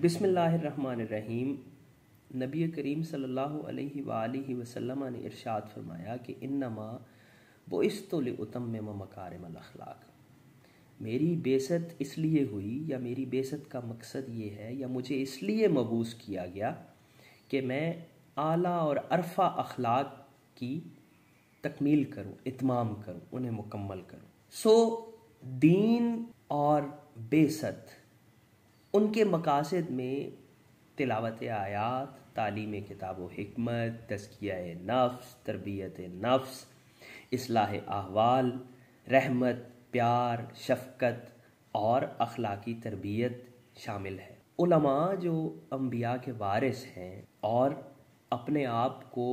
बिस्मिल्लाहिर्रहमानिर्रहीम। नबी करीम सल्लल्लाहु अलैहि वसल्लम ने इरशाद फरमाया कि इन्नमा बुइस्तु लिउतम्मिम मकारिमल अखलाक। मेरी बेइज्जत इसलिए हुई या मेरी बेइज्जत का मकसद ये है या मुझे इसलिए मबूस किया गया कि मैं आला और अरफा अखलाक की तकमील करूँ, इत्माम करूँ, उन्हें मुकम्मल करूँ। दीन और बेइज्जत उनके मकासद में तिलावत आयात, तालीम किताब व हिकमत, तज़किया नफ्स, तरबियत नफ्स, इस्लाह अहवाल, रहमत, प्यार, शफ़क़त और अखलाकी तरबियत शामिल है। उलमा जो अंबिया के वारिस हैं और अपने आप को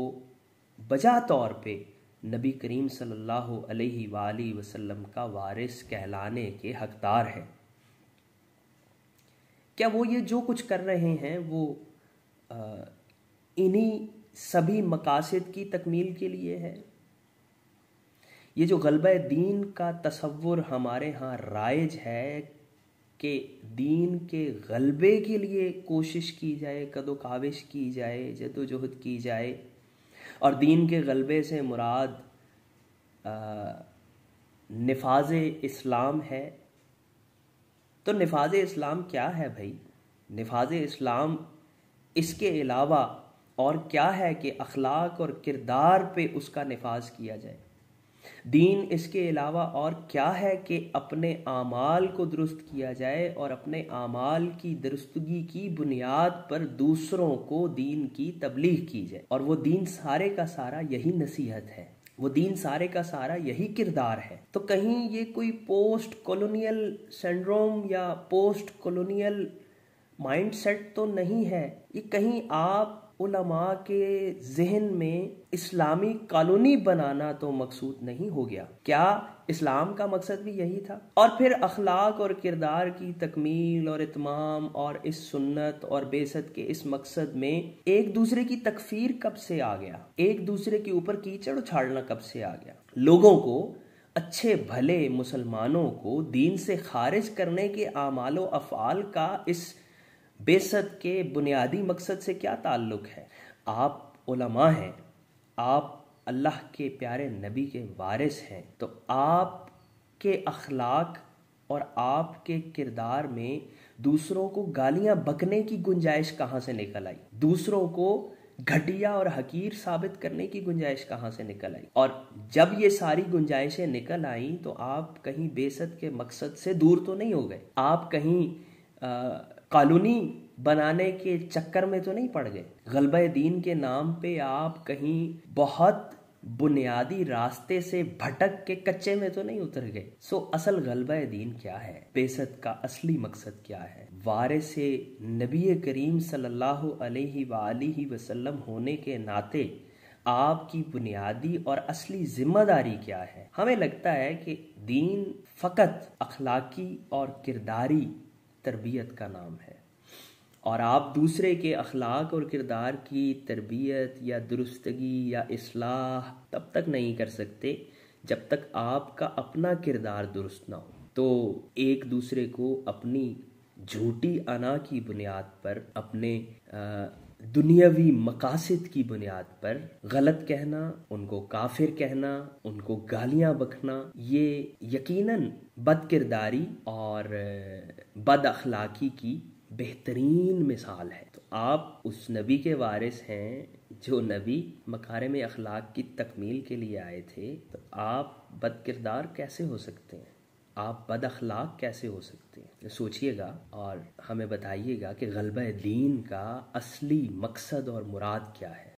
बजा तौर पे नबी करीम सल्लल्लाहु अलैहि वसल्लम का वारिस कहलाने के हकदार हैं, क्या वो ये जो कुछ कर रहे हैं वो इन्हीं सभी मकासद की तकमील के लिए है? ये जो गलबा दीन का तसव्वुर हमारे यहाँ राइज है कि दीन के गलबे के लिए कोशिश की जाए, कदो काविश की जाए, जद्दोजहद की जाए, और दीन के गलबे से मुराद निफाज इस्लाम है, तो निफाज इस्लाम क्या है भाई? निफाज इस्लाम इसके अलावा और क्या है कि अखलाक और किरदार पे उसका निफाज किया जाए। दीन इसके अलावा और क्या है कि अपने आमाल को दुरुस्त किया जाए और अपने आमाल की दुरुस्तगी की बुनियाद पर दूसरों को दीन की तबलीग की जाए। और वो दीन सारे का सारा यही नसीहत है, वो दीन सारे का सारा यही किरदार है। तो कहीं ये कोई पोस्ट कॉलोनियल सिंड्रोम या पोस्ट कॉलोनियल माइंडसेट तो नहीं है, ये कहीं आप उलमा के जहन में इस्लामी कॉलोनी बनाना तो मकसूद नहीं हो गया? क्या इस्लाम का मकसद भी यही था? और फिर अखलाक और किरदार की तकमील और इत्माम और इस सुन्नत और बेइज्जत के इस मकसद में एक दूसरे की तकफीर कब से आ गया? एक दूसरे के ऊपर कीचड़ उछालना कब से आ गया? लोगों को, अच्छे भले मुसलमानों को दीन से खारिज करने के आमाल व अफ़आल का इस बेइज्जत के बुनियादी मकसद से क्या ताल्लुक है? आप उलमा हैं, आप अल्लाह के प्यारे नबी के वारिस हैं, तो आपके अखलाक और आपके किरदार में दूसरों को गालियां बकने की गुंजाइश कहाँ से निकल आई? दूसरों को घटिया और हकीर साबित करने की गुंजाइश कहाँ से निकल आई? और जब ये सारी गुंजाइशें निकल आई तो आप कहीं बेइज्जत के मकसद से दूर तो नहीं हो गए? आप कहीं कॉलोनी बनाने के चक्कर में तो नहीं पड़ गए? गलबा दीन के नाम पे आप कहीं बहुत बुनियादी रास्ते से भटक के कच्चे में तो नहीं उतर गए? असल गलबा दीन क्या है? बेइज्जत का असली मकसद क्या है? वारिसे नबी करीम सल्लल्लाहु अलैहि वसल्लम होने के नाते आपकी बुनियादी और असली जिम्मेदारी क्या है? हमें लगता है कि दीन फ़कत अखलाकी और किरदारी तरबियत का नाम है, और आप दूसरे के अखलाक और किरदार की तरबियत या दुरुस्तगी या इस्लाह तब तक नहीं कर सकते जब तक आपका अपना किरदार दुरुस्त ना हो। तो एक दूसरे को अपनी झूठी अना की बुनियाद पर, अपने दुनियावी मकासद की बुनियाद पर गलत कहना, उनको काफिर कहना, उनको गालियां बकना, ये यकीनन बदकिरदारी और बद अखलाकी की बेहतरीन मिसाल है। तो आप उस नबी के वारिस हैं जो नबी मकारिम अखलाक की तकमील के लिए आए थे, तो आप बदकिरदार कैसे हो सकते हैं? आप बद अखलाक कैसे हो सकते हैं? तो सोचिएगा और हमें बताइएगा कि गलबा दीन का असली मकसद और मुराद क्या है।